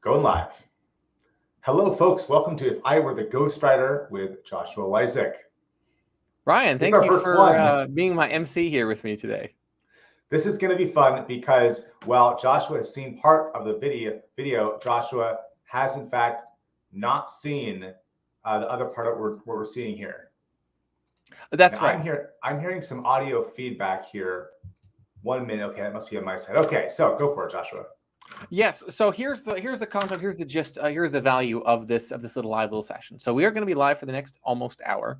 Going live. Hello, folks. Welcome to If I Were the Ghostwriter with Joshua Lisec. Ryan, It's thank our you first for one. being my MC here with me today. This is going to be fun because while Joshua has seen part of the video, Joshua has in fact not seen the other part of what we're seeing here. That's now, right. I'm hearing some audio feedback here. 1 minute. Okay, that must be on my side. Okay, so go for it, Joshua. Yes. So here's the concept. Here's the gist. Here's the value of this little session. So we are going to be live for the next almost hour.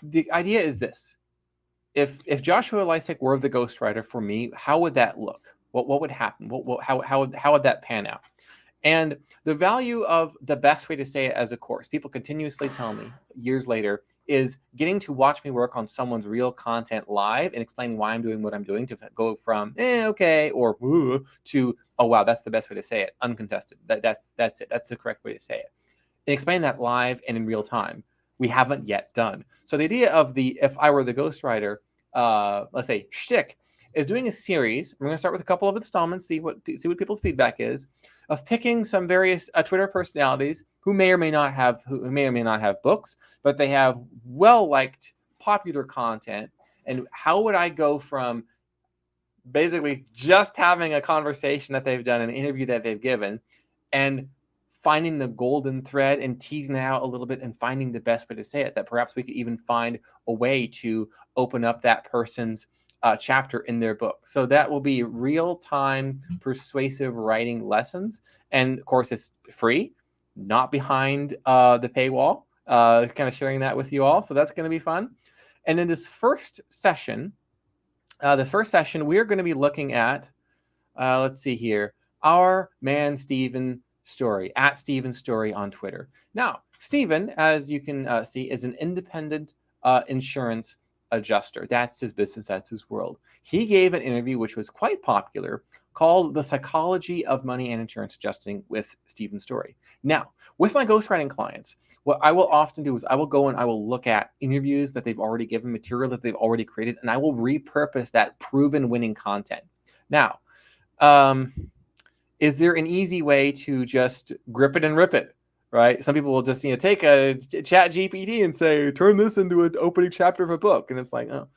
The idea is this: if Joshua Lisec were the ghostwriter for me, how would that look? What would happen? How would that pan out? And the value of the best way to say it as a course, people continuously tell me years later, is getting to watch me work on someone's real content live and explain why I'm doing what I'm doing, to go from okay or to oh wow, that's the best way to say it, uncontested. That's it. That's the correct way to say it. And explain that live and in real time. We haven't yet done. So the idea of the If I Were the Ghostwriter, let's say shtick, is doing a series. We're going to start with a couple of installments, see what people's feedback is, of picking some various Twitter personalities who may or may not have books, but they have well-liked, popular content. And how would I go from basically just having a conversation that they've done, an interview that they've given, and finding the golden thread and teasing it out a little bit and finding the best way to say it, that perhaps we could even find a way to open up that person's chapter in their book. So that will be real-time persuasive writing lessons. And of course, it's free, not behind the paywall, kind of sharing that with you all. So that's going to be fun. And in this first session, we're going to be looking at, let's see here, our man Stephen Storey, at Stephen Storey on Twitter. Now, Stephen, as you can see, is an independent insurance adjuster. That's his business. That's his world. He gave an interview which was quite popular called The Psychology of Money and Insurance Adjusting with Stephen Storey. Now, with my ghostwriting clients, what I will often do is I will go and I will look at interviews that they've already given, material that they've already created, and I will repurpose that proven winning content. Now, is there an easy way to just grip it and rip it? Right? Some people will just take a chat GPT and say, turn this into an opening chapter of a book. And it's like, oh,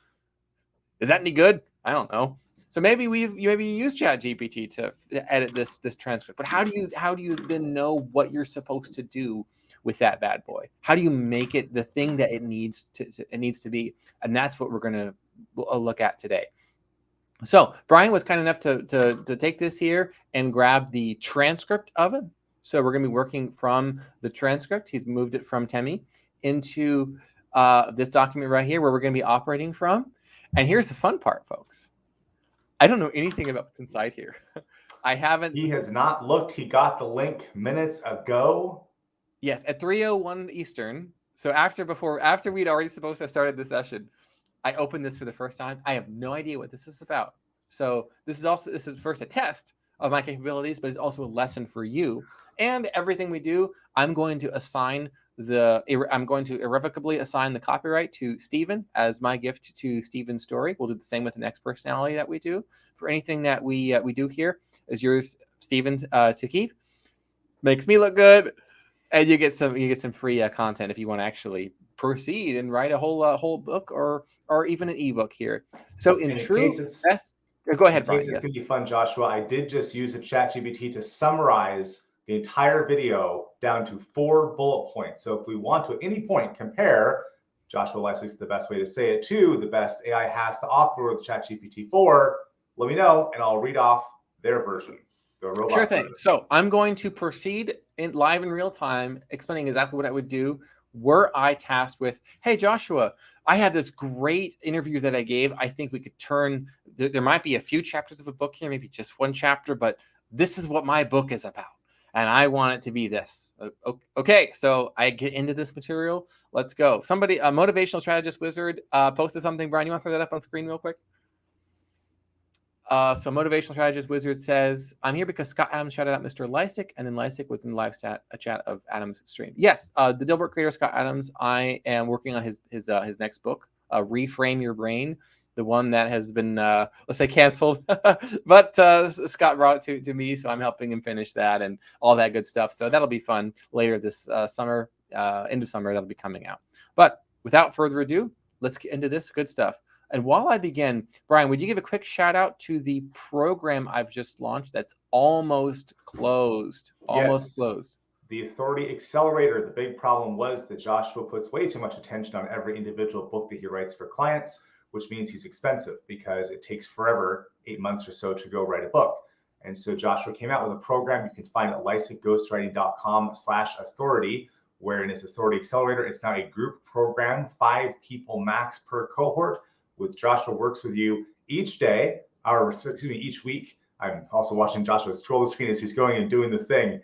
is that any good? I don't know. So maybe you use chat GPT to edit this transcript. But how do you then know what you're supposed to do with that bad boy? How do you make it the thing that it needs to be? And that's what we're going to look at today. So Brian was kind enough to take this here and grab the transcript of it. So we're going to be working from the transcript. He's moved it from Temi into this document right here where we're going to be operating from. And here's the fun part, folks. I don't know anything about what's inside here. I haven't. He has not looked. He got the link minutes ago. Yes, at 3:01 Eastern. So after we'd already supposed to have started the session, I opened this for the first time. I have no idea what this is about. So this is first a test of my capabilities, but it's also a lesson for you. And everything we do, I'm going to irrevocably assign the copyright to Stephen as my gift to Stephen's story. We'll do the same with the next personality that we do. For anything that we do here is yours, Stephen, to keep. Makes me look good, and you get some free content if you want to actually proceed and write a whole book or even an ebook here. So in true best. Go ahead, Brian. In case it's going to be fun, Joshua, I did just use a chat GPT to summarize the entire video down to 4 bullet points. So if we want to at any point compare Joshua Lisec's the best way to say it to the best AI has to offer with ChatGPT 4, let me know and I'll read off their version. Sure thing. So I'm going to proceed live in real time, explaining exactly what I would do were I tasked with, hey, Joshua, I had this great interview that I gave. I think we could there might be a few chapters of a book here, maybe just one chapter, but this is what my book is about. And I want it to be this. Okay, so I get into this material. Let's go. Somebody, a motivational strategist wizard, posted something. Brian, you want to throw that up on screen real quick? So motivational strategist wizard says, I'm here because Scott Adams shouted out Mr. Lisec, and then Lisec was in the live chat of Adams' stream. Yes, the Dilbert creator Scott Adams. I am working on his next book, Reframe Your Brain. the one that has been, let's say, canceled. But Scott brought it to me, so I'm helping him finish that and all that good stuff. So that'll be fun later this summer, end of summer, that'll be coming out. But without further ado, let's get into this good stuff. And while I begin, Brian, would you give a quick shout out to the program I've just launched that's almost closed? Almost Yes. closed. The Authority Accelerator. The big problem was that Joshua puts way too much attention on every individual book that he writes for clients, which means he's expensive because it takes forever, 8 months or so, to go write a book. And so Joshua came out with a program you can find at lisecghostwriting.com/authority, where in his Authority Accelerator, it's now a group program, 5 people max per cohort, with Joshua works with you each day, or excuse me, each week. I'm also watching Joshua scroll the screen as he's going and doing the thing.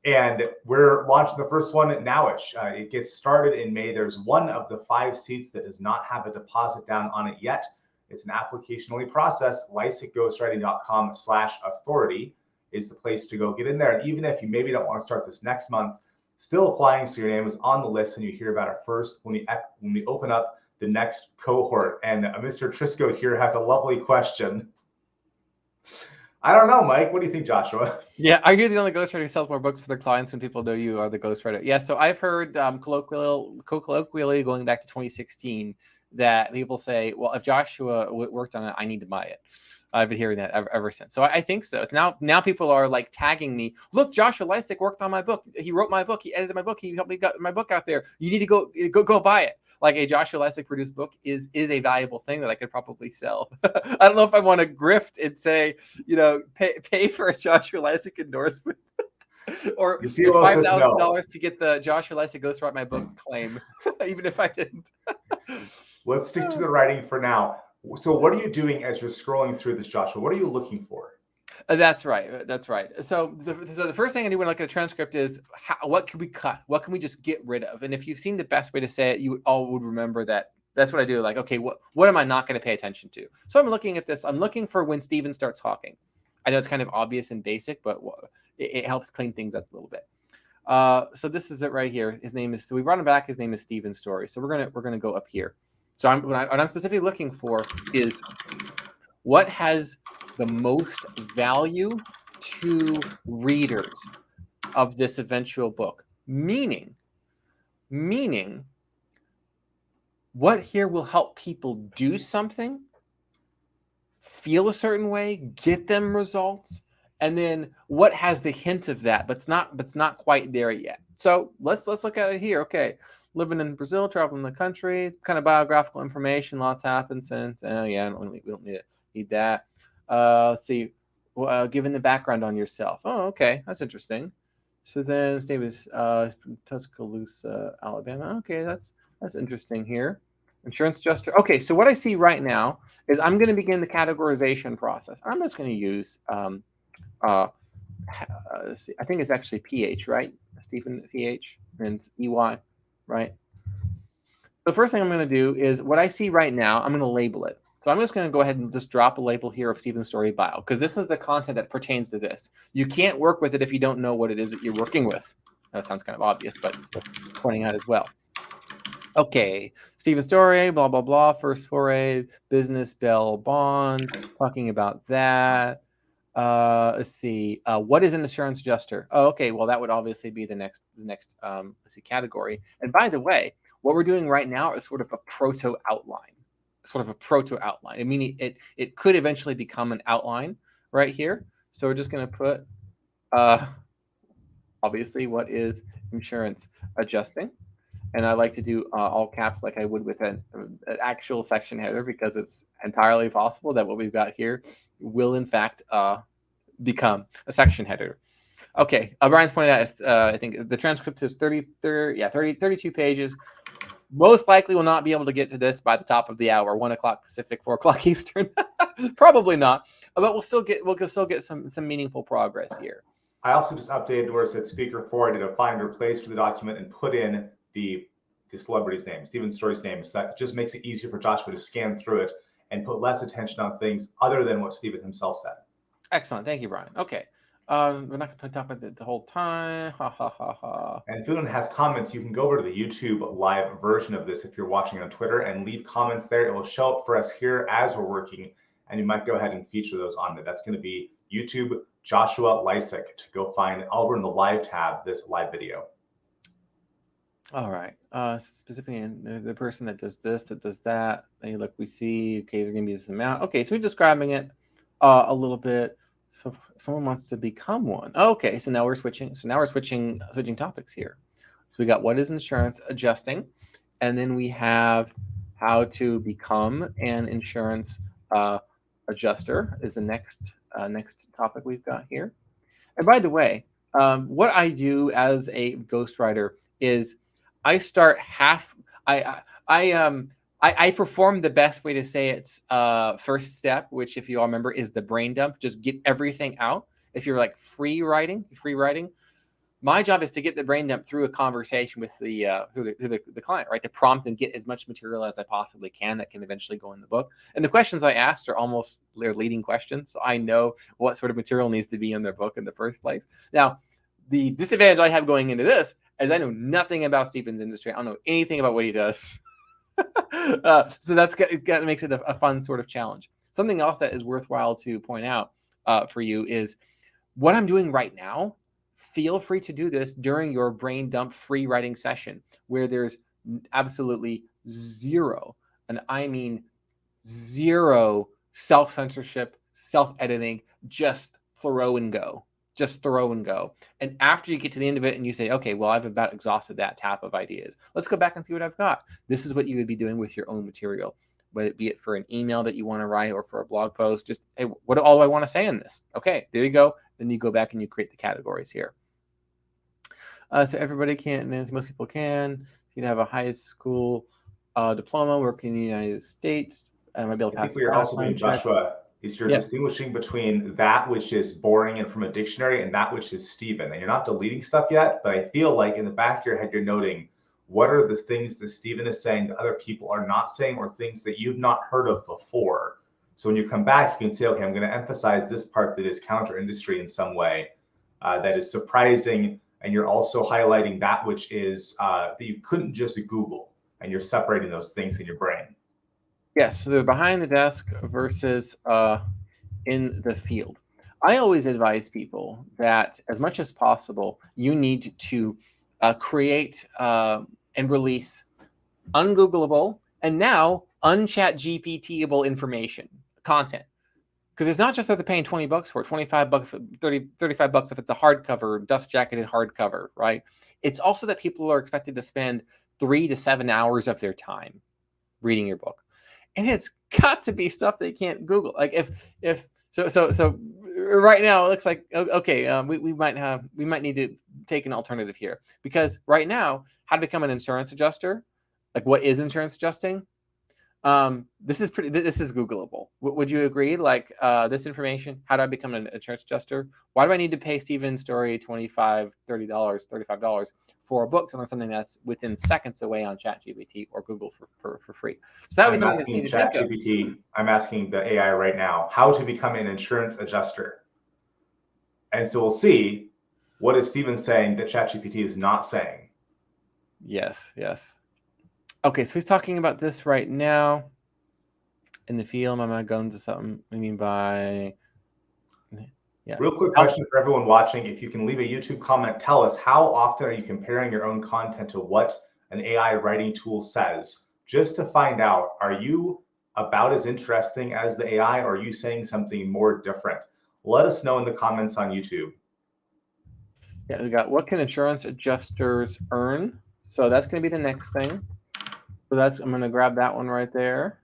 And we're launching the first one nowish. It gets started in May. There's one of the 5 seats that does not have a deposit down on it yet. It's an application-only process. lisecghostwriting.com/authority is the place to go get in there. And even if you maybe don't want to start this next month, still applying so your name is on the list and you hear about it first when we open up the next cohort. And Mr. Trisco here has a lovely question. I don't know, Mike. What do you think, Joshua? Yeah, are you the only ghostwriter who sells more books for their clients when people know you are the ghostwriter? Yeah, so I've heard colloquially going back to 2016 that people say, well, if Joshua worked on it, I need to buy it. I've been hearing that ever since. So I think so. Now people are like tagging me. Look, Joshua Lisec worked on my book. He wrote my book. He edited my book. He helped me get my book out there. You need to go buy it. Like a Joshua Lisec produced book is a valuable thing that I could probably sell. I don't know if I want to grift and say, pay for a Joshua Lisec endorsement. Or it's $5,000 to get the Joshua Lisec Ghost Write My Book claim, even if I didn't. Let's stick to the writing for now. So what are you doing as you're scrolling through this, Joshua? What are you looking for? That's right. That's right. So the first thing I do when I look at a transcript is what can we cut? What can we just get rid of? And if you've seen the best way to say it, you all would remember that. That's what I do. Like, okay, what am I not going to pay attention to? So I'm looking at this. I'm looking for when Stephen starts talking. I know it's kind of obvious and basic, but it helps clean things up a little bit. So this is it right here. His name is. So we brought him back. His name is Stephen Storey. So we're gonna go up here. So what I'm specifically looking for is what has the most value to readers of this eventual book. Meaning, what here will help people do something, feel a certain way, get them results, and then what has the hint of that, but it's not quite there yet. So let's look at it here. Okay. Living in Brazil, traveling the country, kind of biographical information. Lots happened since. Oh yeah, we don't need that. Let's see. Given the background on yourself. Oh, okay, that's interesting. So then his name is from Tuscaloosa, Alabama. Okay, that's interesting here. Insurance adjuster. Okay, so what I see right now is I'm going to begin the categorization process. I'm just going to use let's see. I think it's actually PH, right? Stephen PH and it's EY. Right. The first thing I'm going to do is what I see right now, I'm going to label it. So I'm just going to go ahead and just drop a label here of Stephen Storey bio, because this is the content that pertains to this. You can't work with it if you don't know what it is that you're working with. That sounds kind of obvious, but it's worth pointing out as well. Okay, Stephen Storey, blah, blah, blah, first foray, business, bail bond, talking about that. Let's see. What is an insurance adjuster? Oh, okay. Well, that would obviously be the next let's see, category. And by the way, what we're doing right now is sort of a proto outline. I mean, it could eventually become an outline right here. So we're just going to put, obviously, what is insurance adjusting? And I like to do all caps like I would with an actual section header, because it's entirely possible that what we've got here will, in fact, become a section header. Okay, Brian's pointed out, I think the transcript is 32 pages. Most likely will not be able to get to this by the top of the hour, 1 o'clock Pacific, 4 o'clock Eastern. Probably not, but we'll still get some meaningful progress here. I also just updated where it said speaker 4. I did a find replace for the document and put in the celebrity's name, Stephen Storey's name. So that just makes it easier for Joshua to scan through it and put less attention on things other than what Stephen himself said. Excellent. Thank you, Brian. Okay. We're not going to talk about it the whole time. Ha ha ha ha. And if anyone has comments, you can go over to the YouTube live version of this if you're watching on Twitter and leave comments there. It will show up for us here as we're working, and you might go ahead and feature those on there. That's going to be YouTube Joshua Lisec to go find over in the live tab this live video. All right. Specifically, the person that does this, that does that. Hey, look, we see. Okay, they're going to be this amount. Okay, so we're describing it a little bit. So someone wants to become one. Okay, so now we're switching. So now we're switching topics here. So we got what is insurance adjusting, and then we have how to become an insurance adjuster is the next topic we've got here. And by the way, what I do as a ghostwriter is I start half. I perform the best way to say it's first step, which if you all remember is the brain dump. Just get everything out. If you're like free writing, my job is to get the brain dump through a conversation with the client, right? To prompt and get as much material as I possibly can that can eventually go in the book. And the questions I asked are almost their leading questions, so I know what sort of material needs to be in their book in the first place. Now, the disadvantage I have going into this is I know nothing about Stephen's industry. I don't know anything about what he does. So that makes it a fun sort of challenge. Something else that is worthwhile to point out for you is what I'm doing right now. Feel free to do this during your brain dump free writing session where there's absolutely zero, and I mean zero self-censorship, self-editing, just throw and go. Just throw and go. And after you get to the end of it and you say, okay, well, I've about exhausted that tap of ideas. Let's go back and see what I've got. This is what you would be doing with your own material, whether it be it for an email that you want to write or for a blog post. Just, hey, what all do I want to say in this? Okay, there you go. Then you go back and you create the categories here. So everybody can, most people can. You can have a high school diploma, work in the United States. I might be able to pass. I think what you're also doing, Joshua, is you're distinguishing between that which is boring and from a dictionary and that which is Stephen. And you're not deleting stuff yet, but I feel like in the back of your head, you're noting what are the things that Stephen is saying that other people are not saying or things that you've not heard of before. So when you come back, you can say, okay, I'm going to emphasize this part that is counter industry in some way that is surprising. And you're also highlighting that which is that you couldn't just Google, and you're separating those things in your brain. Yes, so they're behind the desk versus in the field. I always advise people that as much as possible, you need to create and release ungoogleable and now unchat-GPT-able information, content. Because it's not just that they're paying $20 for it, $25, 30, $35 if it's a hardcover, dust jacketed hardcover, right? It's also that people are expected to spend 3 to 7 hours of their time reading your book. And it's got to be stuff they can't Google. Like so right now it looks like okay, we might need to take an alternative here, because right now, how to become an insurance adjuster, like what is insurance adjusting? This is Googleable. Would you agree? Like this information, how do I become an insurance adjuster? Why do I need to pay Stephen Storey $25, $30, $35 for a book to learn something that's within seconds away on ChatGPT or Google for free? So that was something that you need to think of. ChatGPT, I'm asking the AI right now, how to become an insurance adjuster. And so we'll see what is Stephen saying that ChatGPT is not saying. Yes. Okay, so he's talking about this right now in the field. I'm not going to something. I mean by, yeah. Real quick question for everyone watching. If you can leave a YouTube comment, tell us how often are you comparing your own content to what an AI writing tool says, just to find out, are you about as interesting as the AI, or are you saying something more different? Let us know in the comments on YouTube. Yeah, we got what can insurance adjusters earn? So that's going to be the next thing. So I'm going to grab that one right there.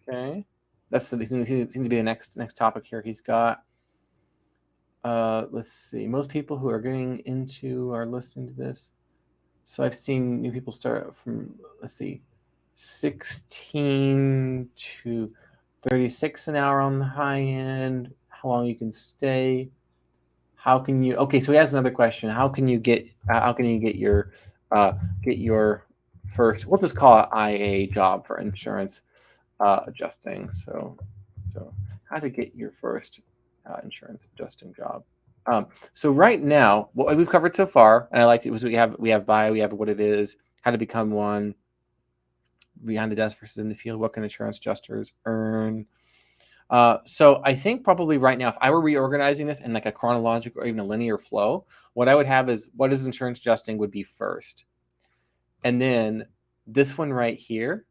Okay, that seems to be the next topic here. He's got. Let's see. Most people who are getting into are listening to this. So I've seen new people start from, let's see, 16 to 36 an hour on the high end. How long you can stay? How can you? Okay, so he has another question. How can you get your first? We'll just call it IA job for insurance adjusting. So how to get your first insurance adjusting job? So right now, what we've covered so far, and I liked it, was we have bio, we have what it is, how to become one, behind the desk versus in the field, what can insurance adjusters earn. So I think probably right now, if I were reorganizing this in like a chronological or even a linear flow, what I would have is what is insurance adjusting would be first. And then this one right here,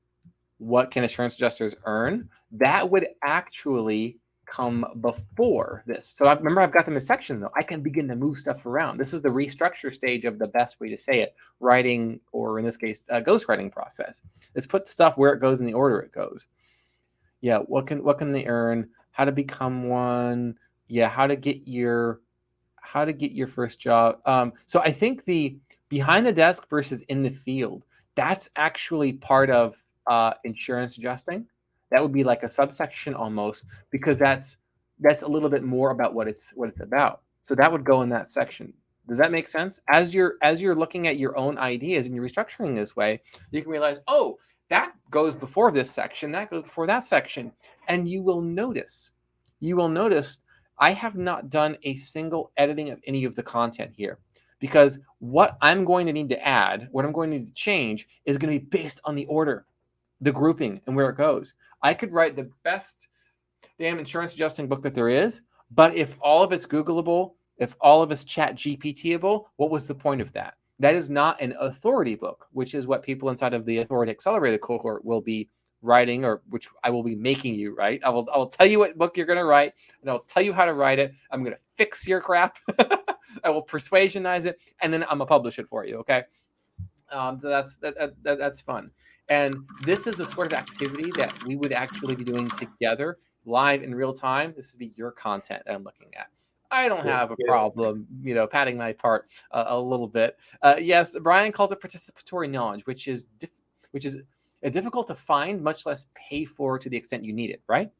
what can insurance adjusters earn? That would actually come before this. So I remember I've got them in sections though. I can begin to move stuff around. This is the restructure stage of the best way to say it, writing, or in this case, ghostwriting process. Let's put stuff where it goes in the order it goes. Yeah, what can they earn? How to become one? Yeah, how to get your first job. So I think the behind the desk versus in the field, that's actually part of insurance adjusting. That would be like a subsection almost, because that's a little bit more about what it's about. So that would go in that section. Does that make sense? As you're looking at your own ideas and you're restructuring this way, you can realize, oh, that goes before this section, that goes before that section, and you will notice I have not done a single editing of any of the content here, because what I'm going to need to add, what I'm going to need to change, is going to be based on the order, the grouping, and where it goes. I could write the best damn insurance adjusting book that there is, but if all of it's Googleable, if all of it's chat GPTable, what was the point of that? That is not an authority book, which is what people inside of the Authority Accelerated cohort will be writing, or which I will be making you write. I will tell you what book you're going to write, and I'll tell you how to write it. I'm going to fix your crap. I will persuasionize it, and then I'm going to publish it for you. Okay. So that's fun. And this is the sort of activity that we would actually be doing together, live in real time. This would be your content that I'm looking at. I don't have a problem, padding my part a little bit. Yes, Brian calls it participatory knowledge, which is difficult to find, much less pay for to the extent you need it, right?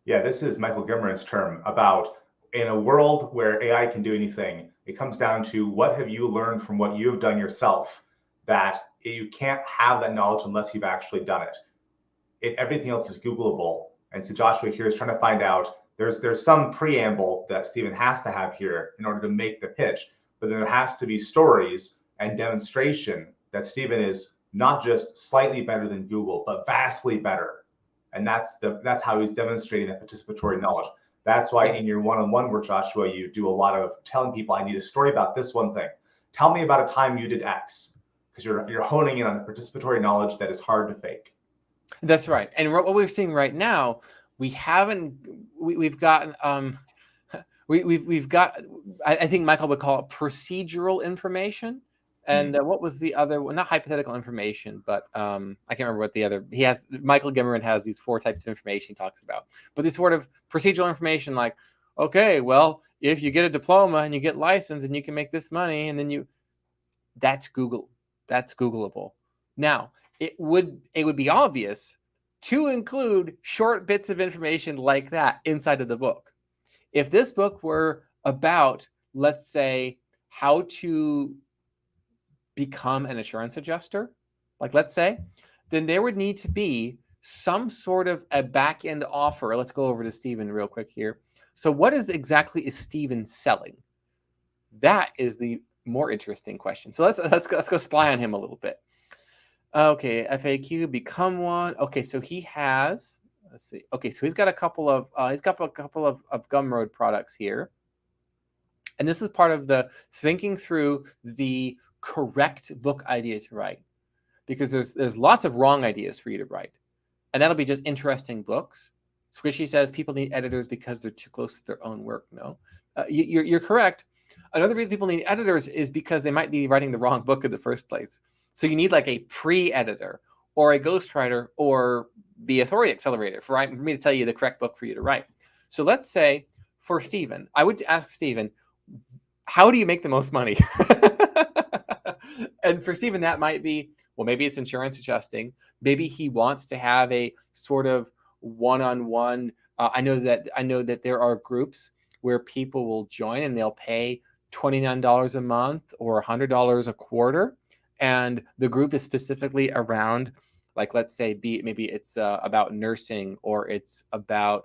Yeah, this is Michael Gimmerman's term about, in a world where AI can do anything, it comes down to what have you learned from what you have done yourself, that you can't have that knowledge unless you've actually done it. Everything else is Googleable. And so Joshua here is trying to find out, there's some preamble that Stephen has to have here in order to make the pitch, but there has to be stories and demonstration that Stephen is not just slightly better than Google, but vastly better. And that's how he's demonstrating that participatory knowledge. That's why in your one-on-one work, Joshua, you do a lot of telling people, I need a story about this one thing. Tell me about a time you did X, because you're honing in on the participatory knowledge that is hard to fake. That's right. And what we're seeing right now, we've gotten we've got, I think Michael would call it procedural information. And what was the other one? Not hypothetical information, but I can't remember what the other. Michael Gimmerman has these 4 types of information he talks about. But this sort of procedural information, like, okay, well, if you get a diploma and you get licensed and you can make this money, and then that's Googleable. Now, it would be obvious to include short bits of information like that inside of the book. If this book were about, let's say, how to become an insurance adjuster, like let's say, then there would need to be some sort of a back-end offer. Let's go over to Stephen real quick here. So what exactly is Stephen selling? That is the more interesting question. So let's go spy on him a little bit. Okay, FAQ, become one. Okay, so he has, let's see. Okay, so he's got a couple of Gumroad products here. And this is part of the thinking through the correct book idea to write, because there's lots of wrong ideas for you to write, and that'll be just interesting books. Squishy says people need editors because they're too close to their own work. No, you're correct. Another reason people need editors is because they might be writing the wrong book in the first place. So you need like a pre-editor or a ghostwriter or the Authority Accelerator for me to tell you the correct book for you to write. So let's say for Stephen, I would ask Stephen, how do you make the most money? And for Stephen, that might be, well, maybe it's insurance adjusting. Maybe he wants to have a sort of one-on-one. I know that there are groups where people will join and they'll pay $29 a month or $100 a quarter. And the group is specifically around Like let's say maybe it's about nursing, or it's about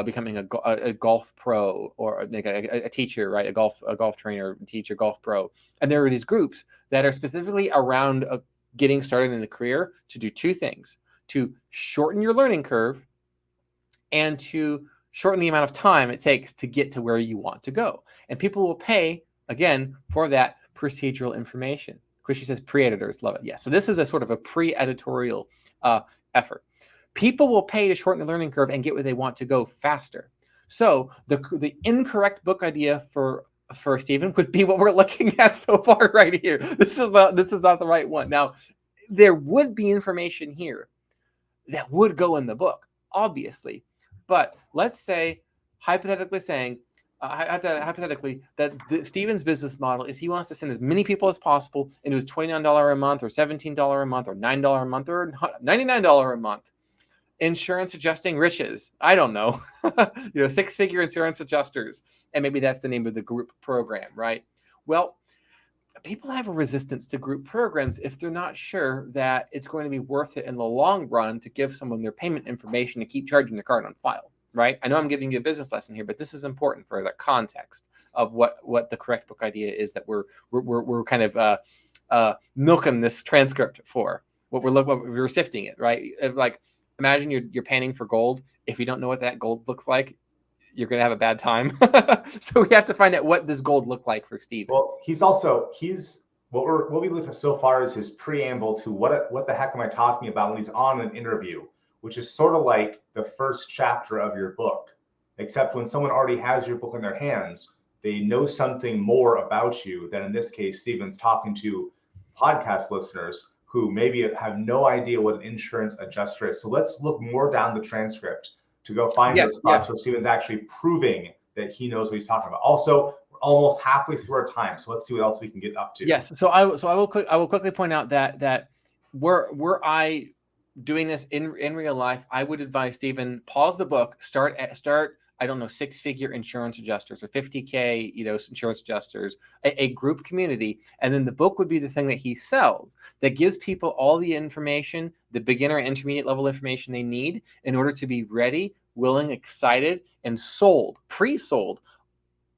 becoming a golf pro, or like a teacher, right? A golf trainer, teacher, golf pro. And there are these groups that are specifically around getting started in the career to do two things: to shorten your learning curve and to shorten the amount of time it takes to get to where you want to go. And people will pay, again, for that procedural information. Chrissy says pre-editors love it. Yeah, so this is a sort of a pre-editorial effort. People will pay to shorten the learning curve and get where they want to go faster. So the incorrect book idea for Stephen would be what we're looking at so far right here. This is not the right one. Now, there would be information here that would go in the book, obviously. But let's say, hypothetically that Stephen's business model is he wants to send as many people as possible into his $29 a month, or $17 a month, or $9 a month, or $99 a month insurance adjusting riches. I don't know. Six-figure insurance adjusters. And maybe that's the name of the group program, right? Well, people have a resistance to group programs if they're not sure that it's going to be worth it in the long run to give someone their payment information to keep charging their card on file, right? I know I'm giving you a business lesson here, but this is important for the context of what the correct book idea is that we're kind of milking this transcript for. What we're sifting it, right? Like, imagine you're panning for gold. If you don't know what that gold looks like, you're going to have a bad time. So we have to find out what does gold look like for Stephen. Well, he's what we looked at so far is his preamble to what the heck am I talking about when he's on an interview, which is sort of like the first chapter of your book, except when someone already has your book in their hands, they know something more about you than, in this case, Stephen's talking to podcast listeners who maybe have no idea what an insurance adjuster is. So let's look more down the transcript to go find those spots where Stephen's actually proving that he knows what he's talking about. Also, we're almost halfway through our time, so let's see what else we can get up to. Yes. So I will quickly point out that were I doing this in real life, I would advise Stephen, pause the book, start I don't know, six-figure insurance adjusters, or 50K, insurance adjusters, a group community. And then the book would be the thing that he sells that gives people all the information, the beginner and intermediate level information they need in order to be ready, willing, excited, and pre-sold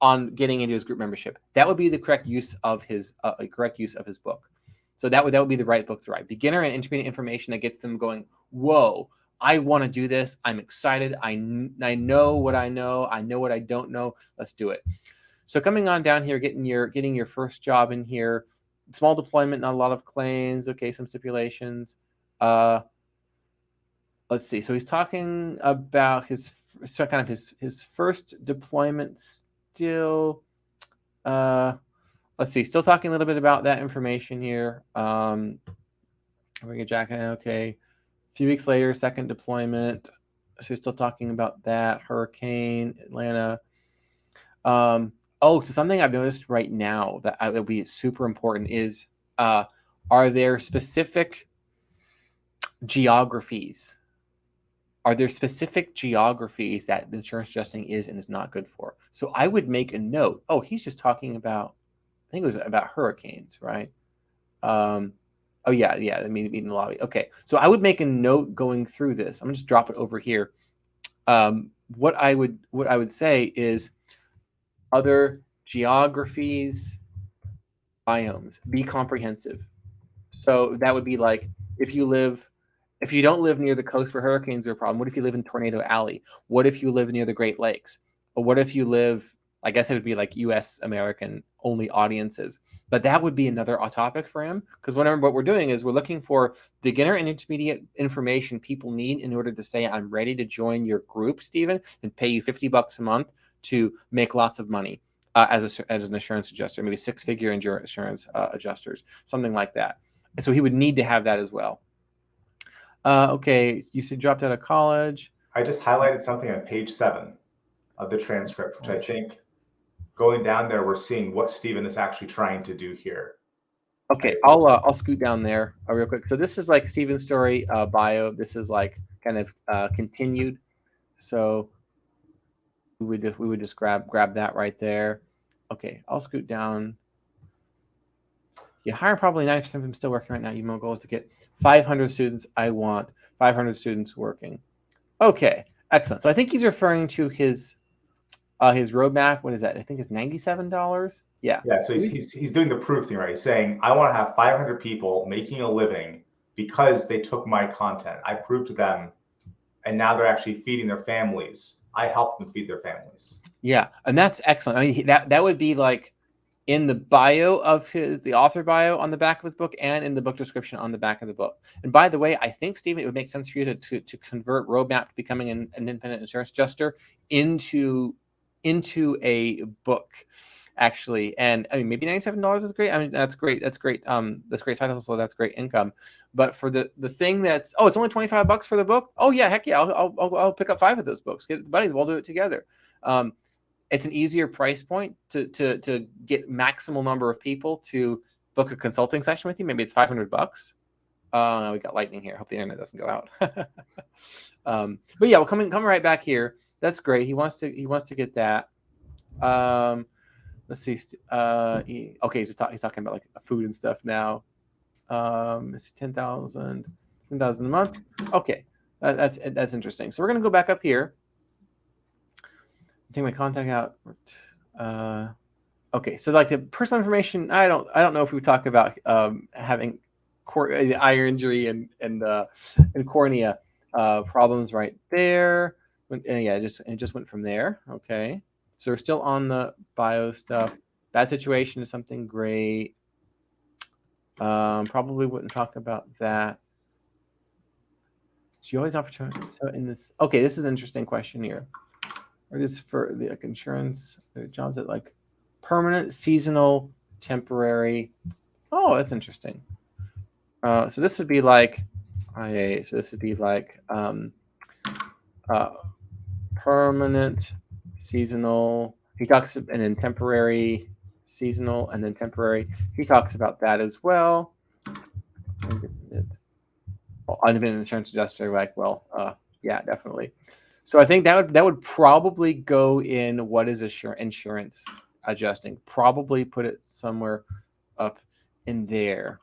on getting into his group membership. That would be the correct use of his book. So that would be the right book to write. Beginner and intermediate information that gets them going, whoa, I want to do this. I'm excited. I know what I know. I know what I don't know. Let's do it. So coming on down here, getting your first job in here, small deployment, not a lot of claims. Okay, some stipulations. Let's see. So he's talking about his first deployment still. Let's see. Still talking a little bit about that information here. Bring a jacket. Okay. A few weeks later, second deployment. So we're still talking about that. Hurricane, Atlanta. So something I've noticed right now that will be super important is, are there specific geographies? Are there specific geographies that insurance adjusting is and is not good for? So I would make a note. Oh, he's just talking about, I think it was about hurricanes, right? Oh yeah. I mean, in the lobby. Okay, so I would make a note going through this. I'm gonna just drop it over here. What I would say is other geographies, biomes. Be comprehensive. So that would be like if you don't live near the coast where hurricanes are a problem. What if you live in Tornado Alley? What if you live near the Great Lakes? Or what if you live? I guess it would be like U.S. American only audiences. But that would be another topic for him, because what we're doing is we're looking for beginner and intermediate information people need in order to say, I'm ready to join your group, Stephen, and pay you $50 a month to make lots of money as an insurance adjuster, maybe six-figure insurance adjusters, something like that. And so he would need to have that as well. Okay, you said dropped out of college. I just highlighted something on page 7 of the transcript, which I think, going down there, we're seeing what Stephen is actually trying to do here. Okay, I'll scoot down there real quick. So this is like Stephen Storey bio. This is like kind of continued. So we would just grab that right there. Okay, I'll scoot down. You hire probably 90% of them still working right now. My goal is to get 500 students. I want 500 students working. Okay, excellent. So I think he's referring to his roadmap. What is that? I think it's $97. Yeah. Yeah. So he's doing the proof thing, right? He's saying, I want to have 500 people making a living because they took my content. I proved to them, and now they're actually feeding their families. I helped them feed their families. Yeah, and that's excellent. I mean, that would be like in the bio of the author bio on the back of his book, and in the book description on the back of the book. And by the way, I think, Stephen, it would make sense for you to convert roadmap to becoming an independent insurance adjuster into a book, actually. And I mean, maybe $97 is great. I mean, that's great. That's great. That's great side hustle. So that's great income. But for the thing that's, it's only $25 for the book. Oh yeah, heck yeah, I'll pick up 5 of those books. Get buddies, we'll do it together. It's an easier price point to get maximal number of people to book a consulting session with you. Maybe it's $500. We got lightning here. Hope the internet doesn't go out. But yeah, we'll come right back here. That's great. He wants to get that. Let's see. Okay, he's talking about like food and stuff now. Let's see, 10,000 a month. Okay, that's interesting. So we're gonna go back up here. Take my contact out. Okay, so like the personal information, I don't know if we talk about having eye injury and cornea problems right there. Yeah, it just went from there. Okay, so we're still on the bio stuff. Bad situation is something great. Probably wouldn't talk about that. So you always opportunity. So in this, okay, this is an interesting question here. Or just for the insurance jobs at like permanent, seasonal, temporary. Oh, that's interesting. So this would be like permanent, seasonal. He talks, and then temporary, seasonal, and then temporary. He talks about that as well. Independent insurance adjuster, like, yeah, definitely. So I think that would probably go in what is insurance adjusting. Probably put it somewhere up in there.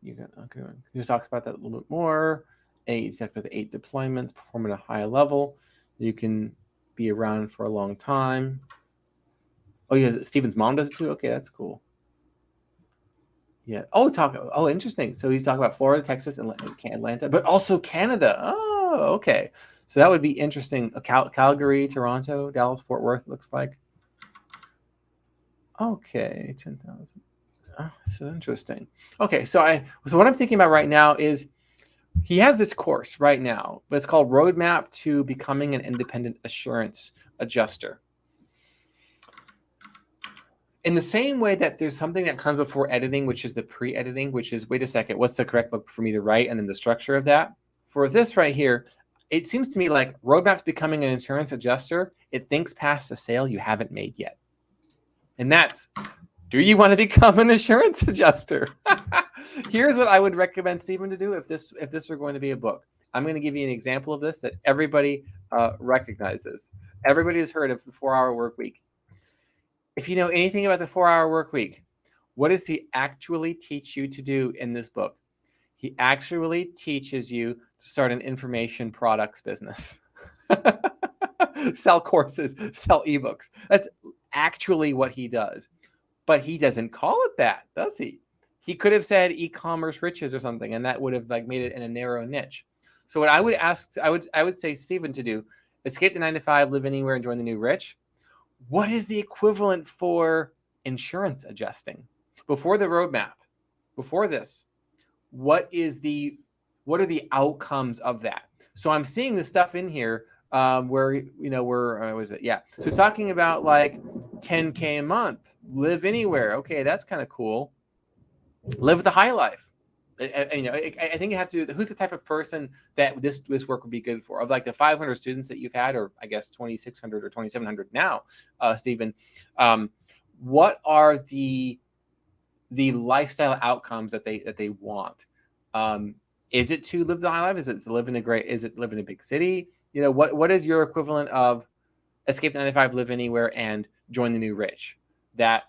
You talks about that a little bit more. You talk about the 8 deployments, perform at a high level. You can be around for a long time. Oh, yeah, Stephen's mom does it too. Okay, that's cool. Yeah. Oh, interesting. So he's talking about Florida, Texas, and Atlanta, but also Canada. Oh, okay. So that would be interesting. Calgary, Toronto, Dallas, Fort Worth, looks like. Okay, 10,000. Oh, so interesting. Okay, so what I'm thinking about right now is he has this course right now, but it's called Roadmap to Becoming an Independent Assurance Adjuster. In the same way that there's something that comes before editing, which is the pre-editing, which is, wait a second, what's the correct book for me to write, and then the structure of that. For this right here, it seems to me like Roadmap's becoming an insurance adjuster. It thinks past the sale you haven't made yet. And that's, do you want to become an insurance adjuster? Here's what I would recommend Stephen to do if this were going to be a book. I'm going to give you an example of this that everybody recognizes. Everybody has heard of the 4-hour work week. If you know anything about the 4-hour work week, what does he actually teach you to do in this book? He actually teaches you to start an information products business. Sell courses, sell ebooks. That's actually what he does. But he doesn't call it that, does he? He could have said e-commerce riches or something, and that would have like made it in a narrow niche. So what I would say Stephen to do, escape the 9-to-5, live anywhere, and join the new rich. What is the equivalent for insurance adjusting? Before the roadmap, before this, what are the outcomes of that? So I'm seeing the stuff in here where what is it? Yeah. So it's talking about like 10K a month, live anywhere. Okay, that's kind of cool. Live the high life. I think you have to. Who's the type of person that this work would be good for? Of like the 500 students that you've had, or I guess 2,600 or 2,700 now, Stephen. What are the lifestyle outcomes that they want? Is it to live the high life? Is it to live in a big city? What is your equivalent of escape the 9-to-5, live anywhere, and join the new rich? That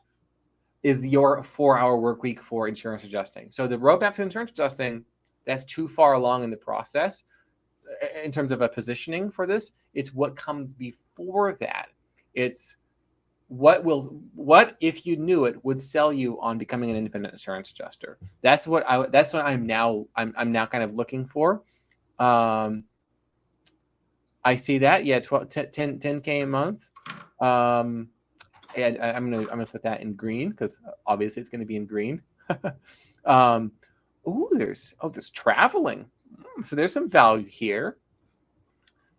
is your 4-hour work week for insurance adjusting. So the roadmap to insurance adjusting, that's too far along in the process in terms of a positioning for this. It's what comes before that. It's what if you knew it would sell you on becoming an independent insurance adjuster. That's what I'm now kind of looking for. I see that. Yeah, 10K a month. And I'm gonna put that in green because obviously it's gonna be in green. There's traveling. So there's some value here.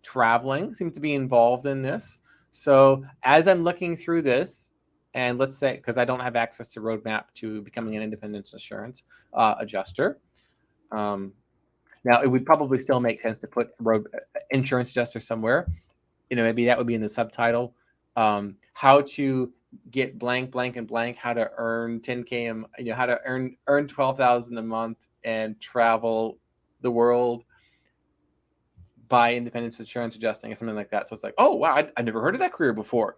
Traveling seems to be involved in this. So as I'm looking through this, and let's say, because I don't have access to roadmap to becoming an independent insurance adjuster, now it would probably still make sense to put insurance adjuster somewhere. Maybe that would be in the subtitle. How to get blank, blank, and blank. How to earn 10K. How to earn 12,000 a month and travel the world by independent insurance adjusting or something like that. So it's like, oh wow, I never heard of that career before,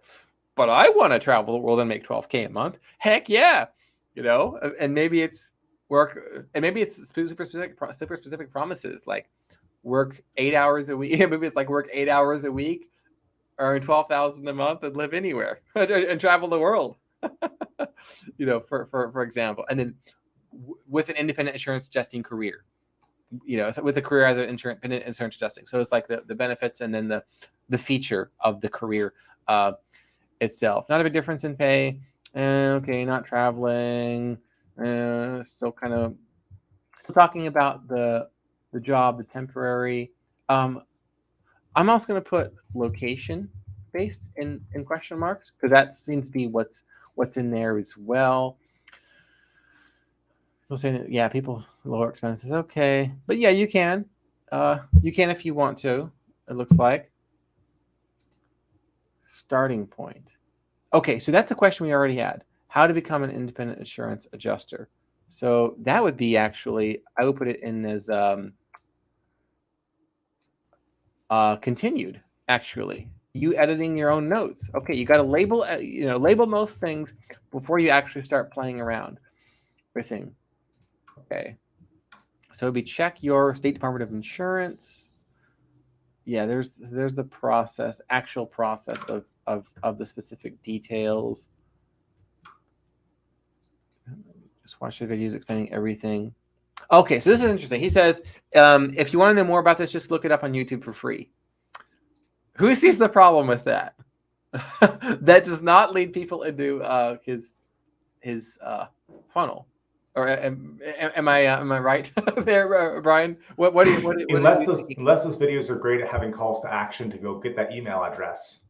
but I want to travel the world and make 12K a month. Heck yeah, And maybe it's work, and maybe it's super specific promises, like work 8 hours a week. Maybe it's like work 8 hours a week, earn 12,000 a month, and live anywhere and travel the world. For example, and then with an independent insurance adjusting career. With a career as an independent insurance adjusting. So it's like the benefits and then the feature of the career itself. Not a big difference in pay. Okay, not traveling. Still talking about the job, the temporary. I'm also going to put location based in question marks because that seems to be what's in there as well. Saying, yeah, people lower expenses. Okay, but yeah, you can if you want to. It looks like starting point. Okay, so that's a question we already had. How to become an independent insurance adjuster. So that would be actually, I would put it in as continued. Actually, you editing your own notes. Okay, you got to label most things before you actually start playing around with things. Okay, so it'd be check your State Department of Insurance. Yeah, there's the actual process of the specific details. Just watch the videos explaining everything. Okay, so this is interesting. He says, if you want to know more about this, just look it up on YouTube for free. Who sees the problem with that? That does not lead people into his funnel. Or am I right there, Brian? What do you unless those videos are great at having calls to action to go get that email address.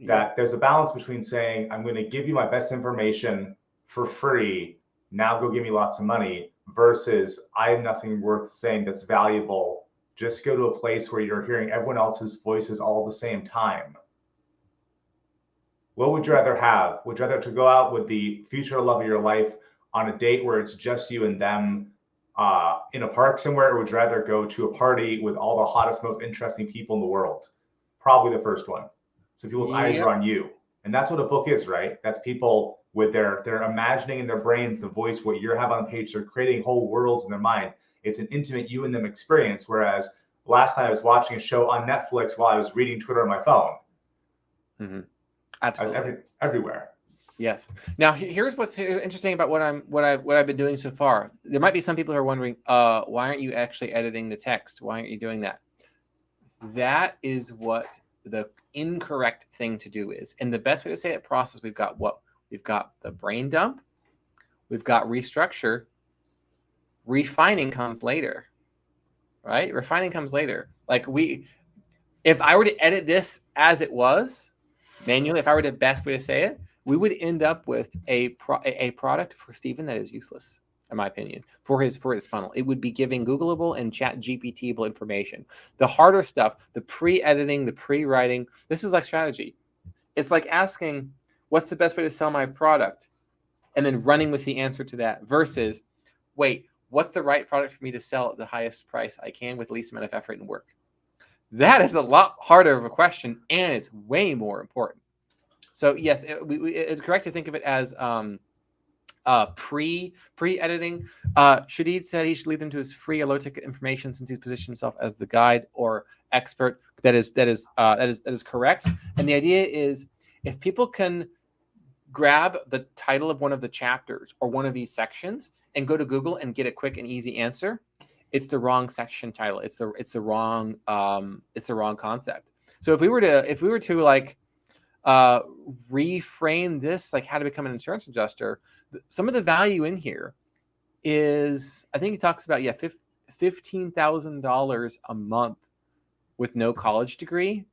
That there's a balance between saying, I'm going to give you my best information for free, now go give me lots of money, versus I have nothing worth saying that's valuable. Just go to a place where you're hearing everyone else's voices all at the same time. What would you rather have? Would you rather to go out with the future love of your life on a date where it's just you and them in a park somewhere, or would you rather go to a party with all the hottest, most interesting people in the world? Probably the first one. So people's eyes are on you. And that's what a book is, right? That's people with they're imagining in their brains the voice, what you have on the page. They're creating whole worlds in their mind. It's an intimate you and them experience. Whereas last night I was watching a show on Netflix while I was reading Twitter on my phone. Mm-hmm. Absolutely. I was everywhere. Yes. Now, here's what's interesting about what I've been doing so far. There might be some people who are wondering, why aren't you actually editing the text? Why aren't you doing that? That is what the incorrect thing to do is. And the best way to say it, process, we've got the brain dump, we've got restructure, refining comes later, right? Refining comes later. Like if I were to edit this as it was manually, if I were the best way to say it, we would end up with a product for Stephen that is useless, in my opinion, for his funnel. It would be giving Googleable and ChatGPT-able information. The harder stuff, the pre-editing, the pre-writing, this is like strategy. It's like asking, what's the best way to sell my product? And then running with the answer to that versus, wait, what's the right product for me to sell at the highest price I can with the least amount of effort and work? That is a lot harder of a question, and it's way more important. So yes, it's correct to think of it as pre-editing. Shadid said he should lead them to his free or low-ticket information since he's positioned himself as the guide or expert. That is correct. And the idea is, if people can grab the title of one of the chapters or one of these sections and go to Google and get a quick and easy answer, it's the wrong section title. It's the wrong concept. So if we were to like reframe this, like how to become an insurance adjuster, some of the value in here is, I think he talks about $15,000 a month with no college degree.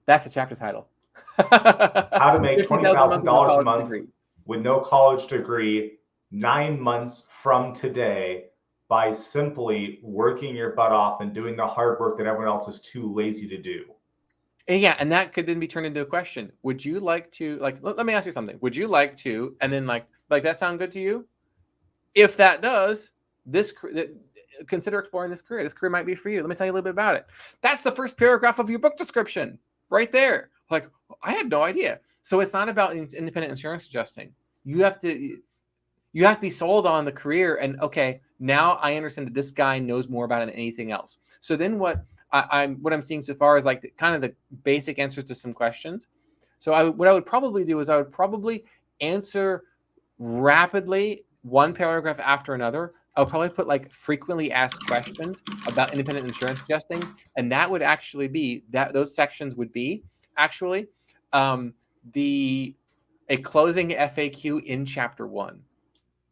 That's the chapter title. How to make $20,000 a month degree. with no college degree 9 months from today by simply working your butt off and doing the hard work that everyone else is too lazy to do. Yeah, and that could then be turned into a question. Would you like to, like, let me ask you something. Would you like to, and then like that sound good to you? If that does, consider exploring this career. This career might be for you. Let me tell you a little bit about it. That's the first paragraph of your book description right there. Like, I had no idea. So it's not about independent insurance adjusting. You have to be sold on the career, and okay, now I understand that this guy knows more about it than anything else. So then what I'm seeing so far is like kind of the basic answers to some questions. So what I would probably do is I would probably answer rapidly one paragraph after another. I would probably put like frequently asked questions about independent insurance adjusting, and that would actually be those sections would be actually a closing FAQ in chapter 1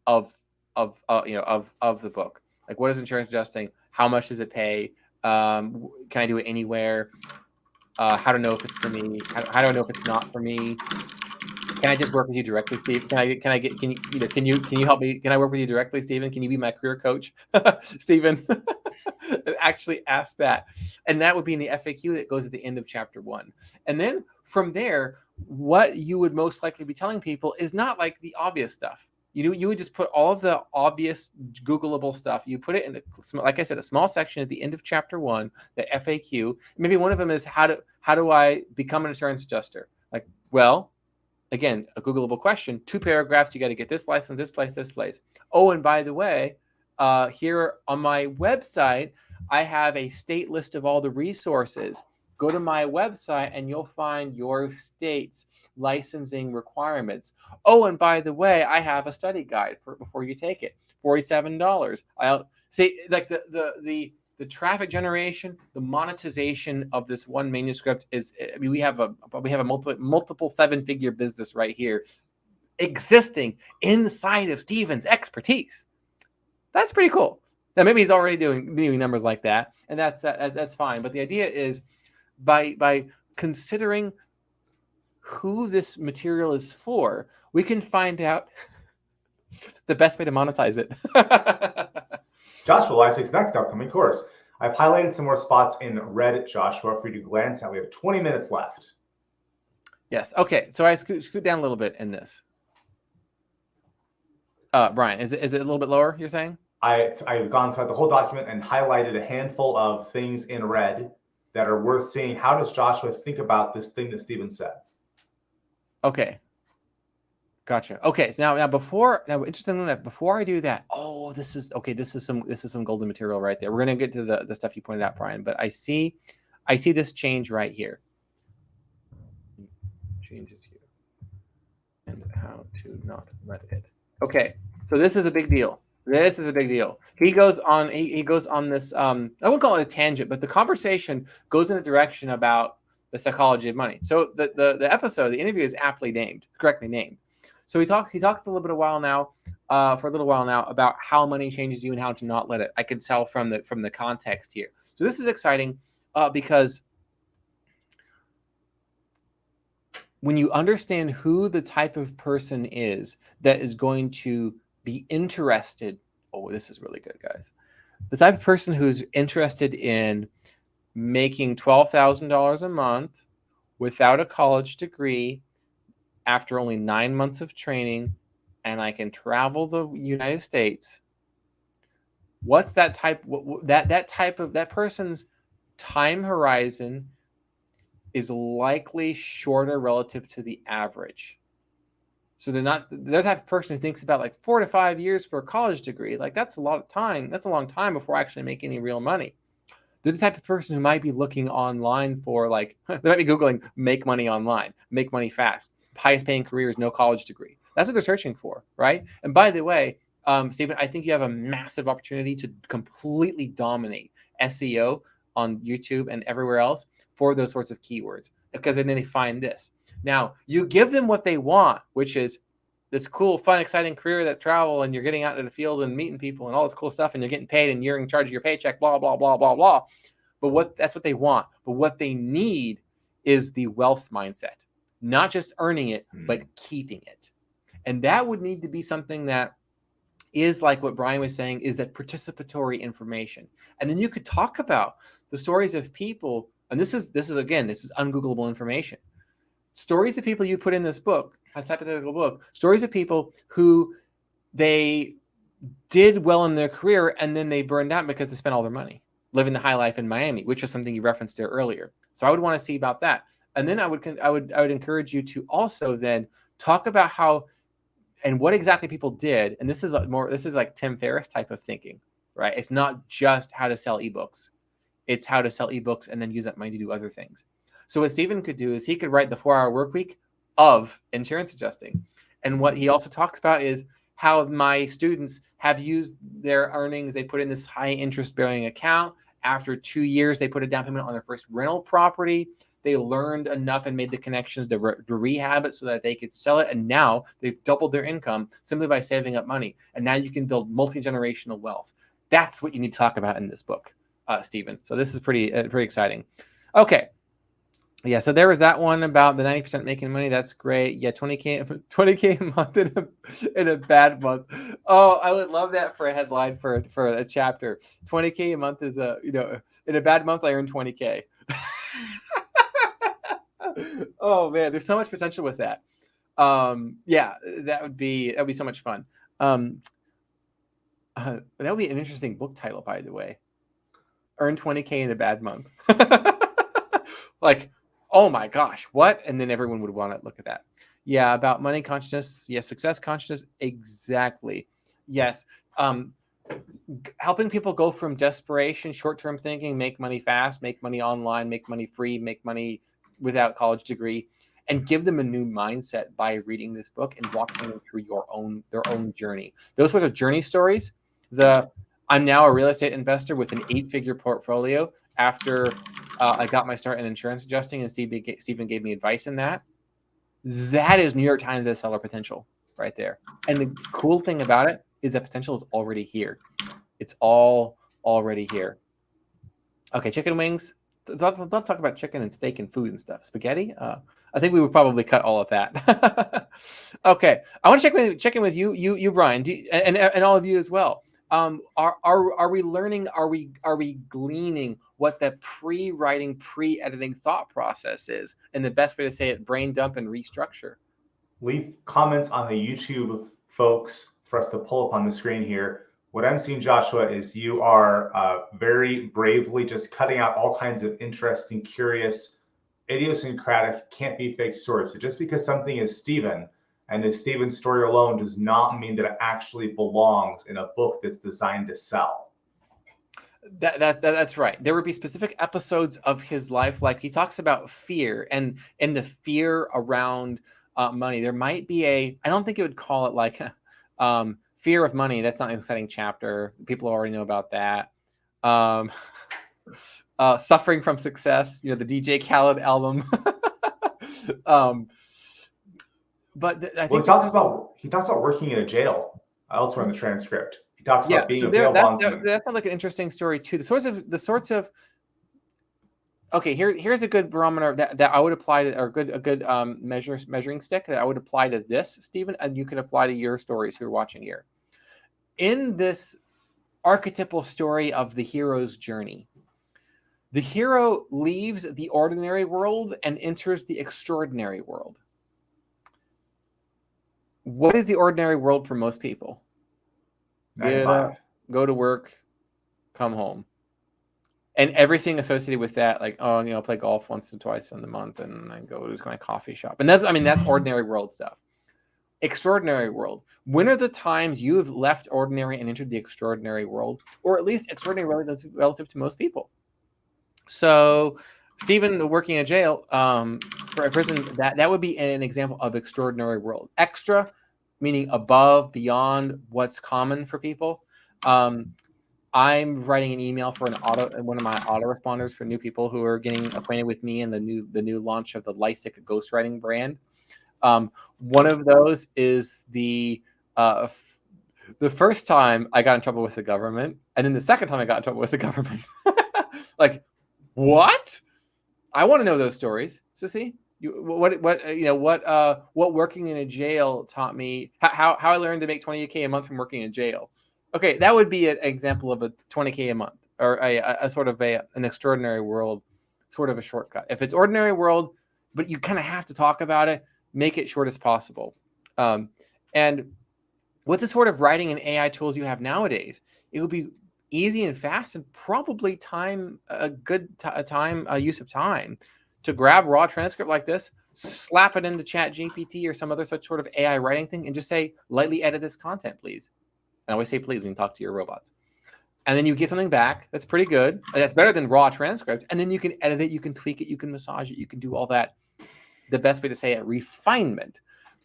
of the book. Like, what is insurance adjusting? How much does it pay? Can I do it anywhere? How to know if it's for me? How do I know if it's not for me? Can I just work with you directly, Steve? Can you help me? Can I work with you directly, Stephen? Can you be my career coach, Stephen? Actually ask that. And that would be in the FAQ that goes at the end of chapter 1. And then from there, what you would most likely be telling people is not like the obvious stuff. You would just put all of the obvious Googleable stuff. You put it in, like I said, a small section at the end of chapter 1, the FAQ. Maybe one of them is how do I become an insurance adjuster? Like, well, again, a Googleable question, 2 paragraphs. You got to get this license, this place. Oh, and by the way, here on my website, I have a state list of all the resources. Go to my website and you'll find your state's licensing requirements. Oh, and by the way, I have a study guide before you take it, $47. I'll say, like, the traffic generation, the monetization of this one manuscript is, I mean, we have a multiple 7-figure business right here existing inside of Stephen's expertise. That's pretty cool. Now, maybe he's already doing numbers like that, and that's fine. But the idea is, by considering who this material is for, we can find out the best way to monetize it. Joshua Lisec's next upcoming course. I've highlighted some more spots in red, Joshua, for you to glance at. We have 20 minutes left. Yes. Okay. So I scoot down a little bit in this. Brian, is it a little bit lower, you're saying? I've gone throughout the whole document and highlighted a handful of things in red that are worth seeing. How does Joshua think about this thing that Stephen said? Okay. Gotcha. Okay. So now interestingly enough, before I do that, this is some golden material right there. We're gonna get to the stuff you pointed out, Brian, but I see this change right here. Changes here. And how to not let it. Okay. So this is a big deal. He goes on this, I wouldn't call it a tangent, but the conversation goes in a direction about the psychology of money. So the episode, the interview is correctly named. So he talks for a little while now about how money changes you and how to not let it. I can tell from the context here. So this is exciting because when you understand who the type of person is that is going to be interested, this is really good, guys. The type of person who's interested in making $12,000 a month without a college degree after only 9 months of training, and I can travel the United States. What's that type? That person's time horizon is likely shorter relative to the average. So they're not the type of person who thinks about like 4 to 5 years for a college degree. Like that's a lot of time. That's a long time before I actually make any real money. They're the type of person who might be looking online for like, they might be Googling make money online, make money fast, highest paying careers, no college degree. That's what they're searching for, right? And by the way, Stephen, I think you have a massive opportunity to completely dominate SEO on YouTube and everywhere else for those sorts of keywords, because then they find this. Now, you give them what they want, which is this cool, fun, exciting career that travel, and you're getting out into the field and meeting people and all this cool stuff, and you're getting paid and you're in charge of your paycheck, blah, blah, blah, blah, blah. But that's what they want. But what they need is the wealth mindset, not just earning it, but keeping it. And that would need to be something that is like what Brian was saying, is that participatory information. And then you could talk about the stories of people, and this is ungoogleable information. Stories of people you put in this book, a hypothetical book, stories of people who they did well in their career and then they burned out because they spent all their money living the high life in Miami, which is something you referenced there earlier. So I would want to see about that. And then I would encourage you to also then talk about how and what exactly people did. And this is like Tim Ferriss type of thinking, right? It's not just how to sell ebooks. It's how to sell ebooks and then use that money to do other things. So what Stephen could do is he could write the 4-hour work week of insurance adjusting. And what he also talks about is how my students have used their earnings. They put in this high interest bearing account. After 2 years, they put a down payment on their first rental property. They learned enough and made the connections to rehab it so that they could sell it. And now they've doubled their income simply by saving up money. And now you can build multi-generational wealth. That's what you need to talk about in this book, Stephen. So this is pretty exciting. Okay. Yeah, so there was that one about the 90% making money. That's great. Yeah, 20K a month in a bad month. Oh, I would love that for a headline for a chapter. 20K a month is in a bad month I earn 20K. Oh man, there's so much potential with that. Yeah, that would be so much fun. That would be an interesting book title, by the way. Earn 20K in a bad month. Like, oh my gosh, what? And then everyone would want to look at that. Yeah, about money consciousness. Yes, success consciousness. Exactly. Yes. Helping people go from desperation, short-term thinking, make money fast, make money online, make money free, make money without college degree, and give them a new mindset by reading this book and walking them through their own journey. Those sorts of journey stories. I'm now a real estate investor with an 8-figure portfolio after I got my start in insurance adjusting, and Stephen gave me advice in that. That is New York Times bestseller potential right there. And the cool thing about it is that potential is already here. It's all already here. Okay, chicken wings. Let's talk about chicken and steak and food and stuff. Spaghetti? I think we would probably cut all of that. Okay, I want to check in with you, Brian, and all of you as well. Are we learning? Are we gleaning what the pre-writing, pre-editing thought process is, and the best way to say it, brain dump and restructure? Leave comments on the YouTube folks for us to pull up on the screen here. What I'm seeing, Joshua, is you are very bravely just cutting out all kinds of interesting, curious, idiosyncratic, can't be fake stories. So just because something is Stephen and is Stephen's story alone does not mean that it actually belongs in a book that's designed to sell. That's right. There would be specific episodes of his life, like he talks about fear and the fear around money. There might be I don't think it would call it like fear of money. That's not an exciting chapter. People already know about that. Suffering from success, the DJ Khaled album. But I think he talks about working in a jail elsewhere in the transcript. He talks about being a bail bondsman. That sounds like an interesting story too. The sorts of okay, here's a good barometer that I would apply to, or a good measuring stick that I would apply to this, Stephen, and you can apply to your stories who are watching here. In this archetypal story of the hero's journey, the hero leaves the ordinary world and enters the extraordinary world. What is the ordinary world for most people? Get up, go to work, come home. And everything associated with that, like, play golf once or twice in the month, and I go to my coffee shop. And that's ordinary world stuff. extraordinary world. When are the times you have left ordinary and entered the extraordinary world, or at least extraordinary relative to most people? So Stephen working in a jail, for a prison, that would be an example of extraordinary world. Extra, meaning above, beyond what's common for people. I'm writing an email for one of my autoresponders for new people who are getting acquainted with me and the new launch of the Lisec ghostwriting brand. One of those is the first time I got in trouble with the government, and then the second time I got in trouble with the government. Like, what? I want to know those stories. So see, what working in a jail taught me, how I learned to make $20K a month from working in jail. Okay, that would be an example of a $20K a month, or a sort of an extraordinary world, sort of a shortcut. If it's ordinary world, but you kind of have to talk about it, make it short as possible. And with the sort of writing and AI tools you have nowadays, it would be easy and fast, and probably a good use of time to grab raw transcript like this, slap it into ChatGPT or some other such sort of AI writing thing, and just say, lightly edit this content, please. And I always say please when you talk to your robots. And then you get something back that's pretty good. That's better than raw transcript. And then you can edit it, you can tweak it, you can massage it, you can do all that. The best way to say it, refinement.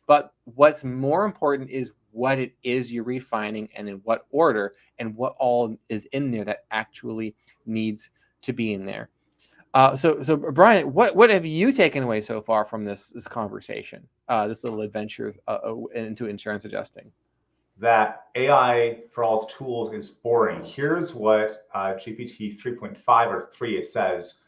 But what's more important is what it is you're refining, and in what order, and what all is in there that actually needs to be in there. So Brian, what have you taken away so far from this conversation, this little adventure into insurance adjusting? That AI for all its tools is boring. Here's what GPT 3.5 or 3 says.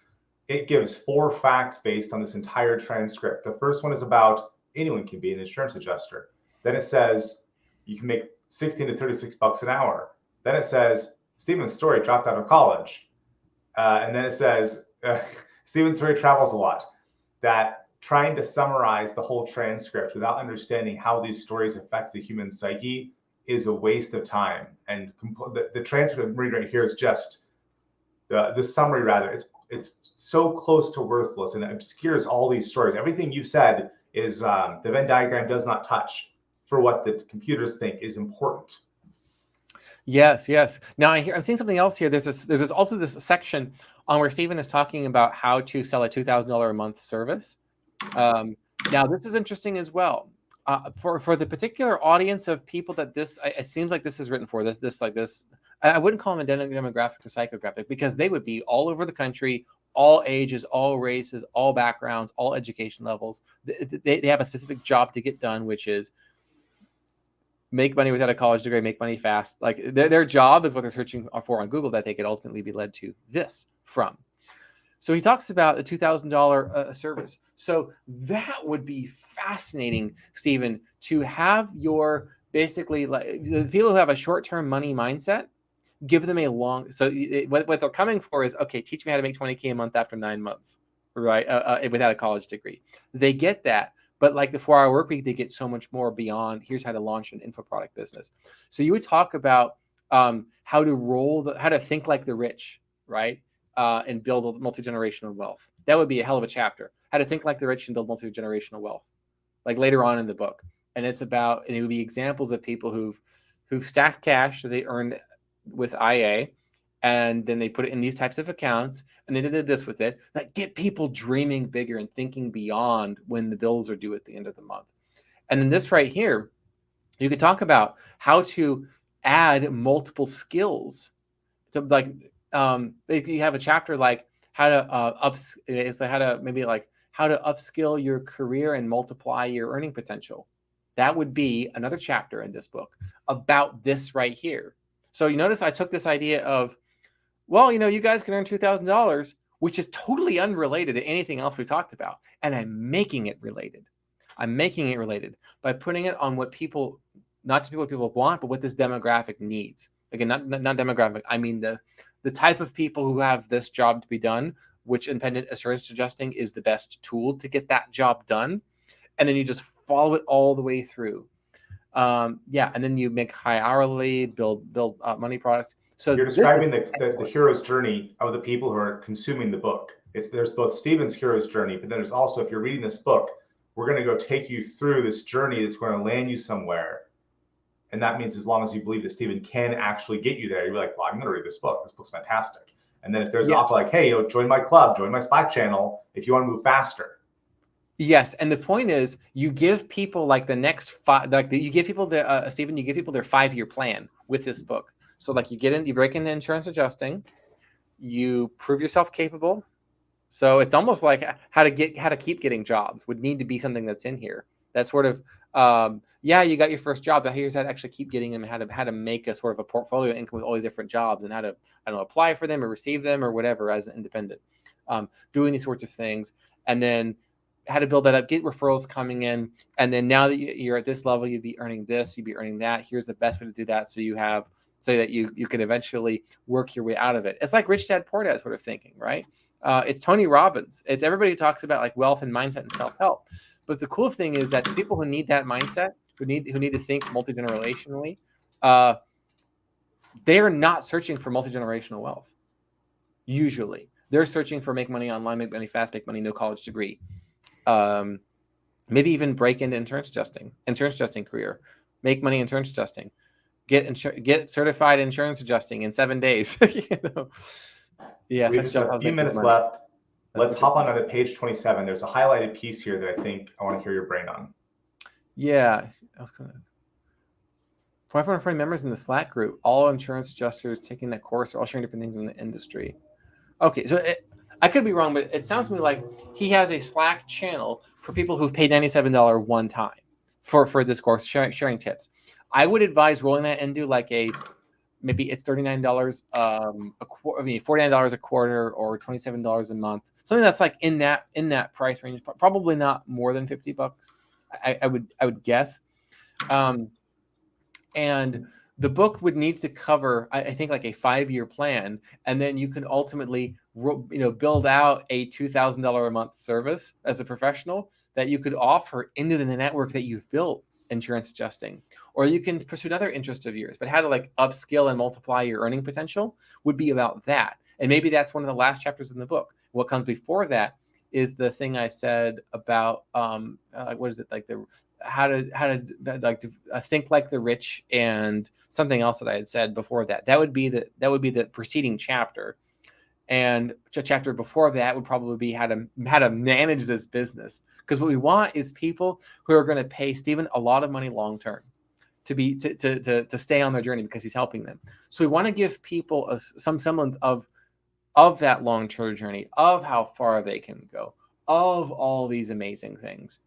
It gives 4 facts based on this entire transcript. The first one is about anyone can be an insurance adjuster. Then it says you can make 16 to 36 bucks an hour. Then it says Stephen Storey dropped out of college. And then it says Stephen Storey travels a lot. That trying to summarize the whole transcript without understanding how these stories affect the human psyche is a waste of time. And the transcript I'm reading right here is just the summary, rather. It's so close to worthless, and it obscures all these stories. Everything you said is the Venn diagram does not touch for what the computers think is important. Yes. Now I'm seeing something else here. There's also this section on where Stephen is talking about how to sell a $2,000 a month service. Now this is interesting as well. For the particular audience of people that it seems like this is written for, this I wouldn't call them a demographic or psychographic, because they would be all over the country, all ages, all races, all backgrounds, all education levels. They have a specific job to get done, which is make money without a college degree, make money fast. Like their job is what they're searching for on Google, that they could ultimately be led to this from. So he talks about a $2,000 service. So that would be fascinating, Stephen, to have your basically, like, the people who have a short-term money mindset, give them a long. So what they're coming for is, okay, teach me how to make $20K a month after 9 months, right? Without a college degree. They get that. But like the 4-hour work week, they get so much more beyond. Here's how to launch an info product business. So you would talk about how to think like the rich, right? And build multi-generational wealth. That would be a hell of a chapter. How to think like the rich and build multi-generational wealth, like later on in the book. And it would be examples of people who've stacked cash that they earned with IA, and then they put it in these types of accounts, and they did this with it. Like, get people dreaming bigger and thinking beyond when the bills are due at the end of the month. And then this right here, you could talk about how to add multiple skills to, like, you have a chapter like how to how to upskill your career and multiply your earning potential. That would be another chapter in this book about this right here. So you notice I took this idea of, well, you guys can earn $2,000, which is totally unrelated to anything else we talked about, and I'm making it related. I'm making it related by putting it on what people, not just what people want, but what this demographic needs. Again, not demographic. I mean the type of people who have this job to be done, which independent insurance adjusting is the best tool to get that job done. And then you just follow it all the way through. And then you make high hourly, build money product. So you're describing the hero's journey of the people who are consuming the book. There's both Stephen's hero's journey, but then there's also, if you're reading this book, we're going to go take you through this journey that's going to land you somewhere. And that means as long as you believe that Stephen can actually get you there, you're like, well, I'm going to read this book. This book's fantastic. And then if there's an offer like, hey, join my club, join my Slack channel if you want to move faster. Yes, and the point is, you give people like the next five, like you give people the Stephen, you give people their 5-year plan with this book. So like you break into insurance adjusting, you prove yourself capable. So it's almost like how to keep getting jobs would need to be something that's in here. That's sort of you got your first job, but here's how to actually keep getting them, how to make a sort of a portfolio income with all these different jobs, and how to apply for them or receive them or whatever as an independent, doing these sorts of things, and then how to build that up, get referrals coming in, and then now that you're at this level, you'd be earning this, you'd be earning that. Here's the best way to do that, so that you can eventually work your way out of it. It's like Rich Dad Poor Dad sort of thinking, right? It's Tony Robbins. It's everybody who talks about like wealth and mindset and self-help. But the cool thing is that the people who need that mindset, who need to think multi-generationally, they are not searching for multi-generational wealth. Usually, they're searching for make money online, make money fast, make money no college degree. Maybe even break into insurance adjusting career, make money insurance adjusting, get certified insurance adjusting in 7 days. Yeah, we have just a few minutes left. Let's hop on to page 27. There's a highlighted piece here that I think I want to hear your brain on. Yeah, I was kind of 540 members in the Slack group. All insurance adjusters taking that course are all sharing different things in the industry. Okay, so I could be wrong, but it sounds to me like he has a Slack channel for people who've paid $97 one time for this course, sharing tips. I would advise rolling that into like maybe it's $39 $49 a quarter or $27 a month, something that's like in that price range. Probably not more than $50. I would guess. And the book would need to cover, I think, like a 5-year plan, and then you can ultimately, build out a $2,000 a month service as a professional that you could offer into the network that you've built, insurance adjusting. Or you can pursue another interest of yours, but how to like upskill and multiply your earning potential would be about that. And maybe that's one of the last chapters in the book. What comes before that is the thing I said about what is it, like the how to think like the rich, and something else that I had said before that. That would be the preceding chapter. And a chapter before that would probably be how to manage this business. Because what we want is people who are going to pay Stephen a lot of money long term to stay on their journey because he's helping them. So we want to give people some semblance of that long term journey, of how far they can go, of all these amazing things.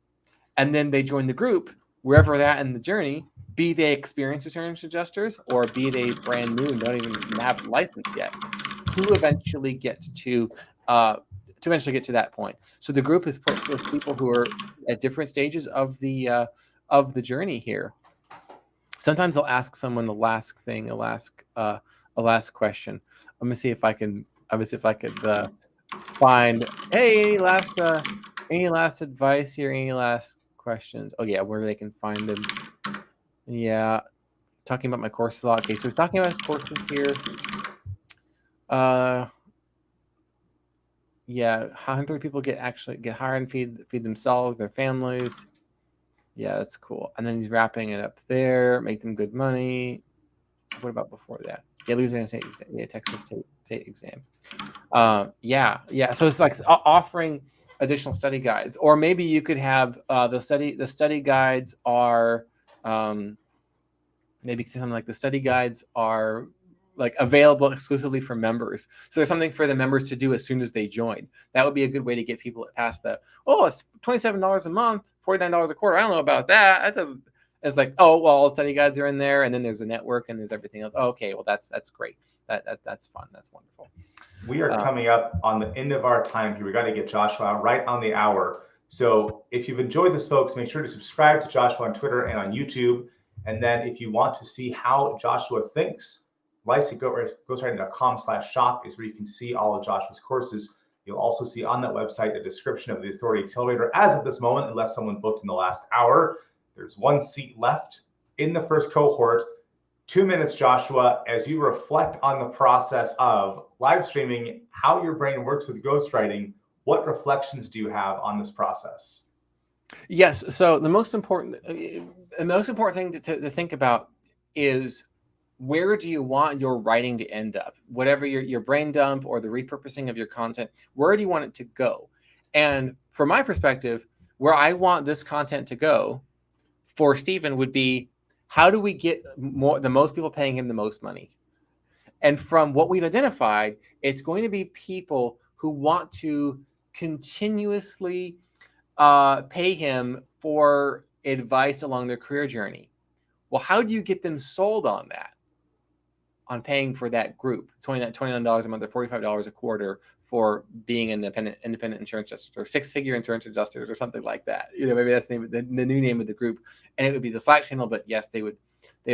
And then they join the group wherever they're at in the journey, be they experienced insurance adjusters or be they brand new and don't even have a license yet, to eventually get to that point. So the group is put with people who are at different stages of the journey here. Sometimes I'll ask someone the last thing, a last question. Let me see if I could find. Hey, any last advice here? Any last questions? Oh yeah, where they can find them. Yeah, talking about my course a lot. Okay, so we're talking about his courses here. Yeah, how many people get hired and feed themselves, their families. Yeah, that's cool. And then he's wrapping it up there, make them good money. What about before that? Yeah, Louisiana State exam. Yeah, Texas State exam. Yeah. So it's like offering additional study guides, or maybe you could have the study guides are maybe something like the study guides are like available exclusively for members. So there's something for the members to do as soon as they join. That would be a good way to get people past that. Oh, it's $27 a month, $49 a quarter. I don't know about that. That doesn't. It's like, oh, well, all the study guides are in there, and then there's a network, and there's everything else. Oh, okay, well, that's great. That's fun. That's wonderful. We are coming up on the end of our time here. We got to get Joshua out right on the hour. So if you've enjoyed this, folks, make sure to subscribe to Joshua on Twitter and on YouTube. And then if you want to see how Joshua thinks, Lisec, ghostwriting.com/shop is where you can see all of Joshua's courses. You'll also see on that website a description of the Authority Accelerator as of this moment, unless someone booked in the last hour. There's one seat left in the first cohort. 2 minutes, Joshua, as you reflect on the process of live streaming, how your brain works with ghostwriting. What reflections do you have on this process? Yes. So the most important thing to think about is, where do you want your writing to end up? Whatever your brain dump or the repurposing of your content, where do you want it to go? And from my perspective, where I want this content to go for Stephen would be, how do we get the most people paying him the most money? And from what we've identified, it's going to be people who want to continuously pay him for advice along their career journey. Well, how do you get them sold on that? On paying for that group, $29 a month or $45 a quarter for being an independent insurance adjuster, or six-figure insurance adjusters, or something like that. Maybe that's the new name of the group, and it would be the Slack channel. But yes, they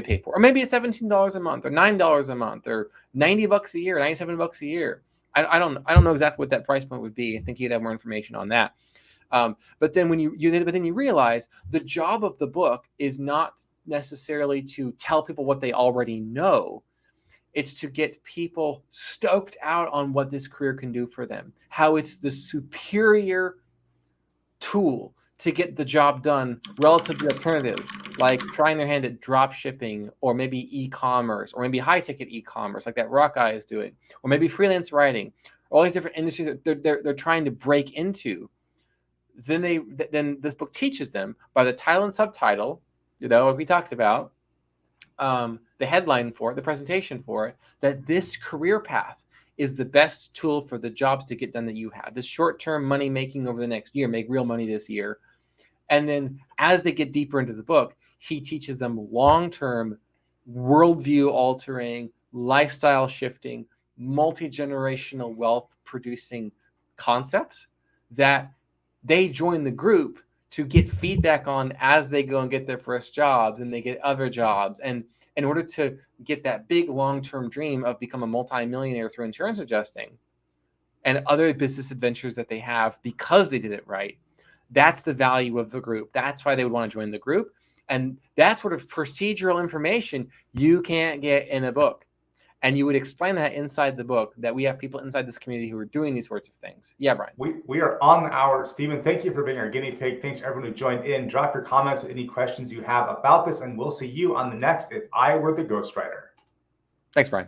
pay for, or maybe it's $17 a month, or $9 a month, or $90 a year, $97 a year. I don't know exactly what that price point would be. I think you'd have more information on that. But then when you realize the job of the book is not necessarily to tell people what they already know. It's to get people stoked out on what this career can do for them, how it's the superior tool to get the job done relative to alternatives, like trying their hand at drop shipping, or maybe e-commerce, or maybe high-ticket e-commerce, like that Rock Guy is doing, or maybe freelance writing, all these different industries that they're trying to break into. Then this book teaches them, by the title and subtitle, what we talked about, the headline for it, the presentation for it, that this career path is the best tool for the jobs to get done that you have. This short-term money making over the next year, make real money this year. And then as they get deeper into the book, he teaches them long-term, worldview altering, lifestyle shifting, multi-generational wealth producing concepts that they join the group to get feedback on as they go and get their first jobs, and they get other jobs. And in order to get that big long-term dream of become a multi-millionaire through insurance adjusting and other business adventures that they have because they did it right, that's the value of the group. That's why they would want to join the group. And that sort of procedural information you can't get in a book. And you would explain that inside the book, that we have people inside this community who are doing these sorts of things. Yeah, Brian. We are on the hour. Stephen, thank you for being our guinea pig. Thanks to everyone who joined in. Drop your comments with any questions you have about this, and we'll see you on the next If I Were the Ghostwriter. Thanks, Brian.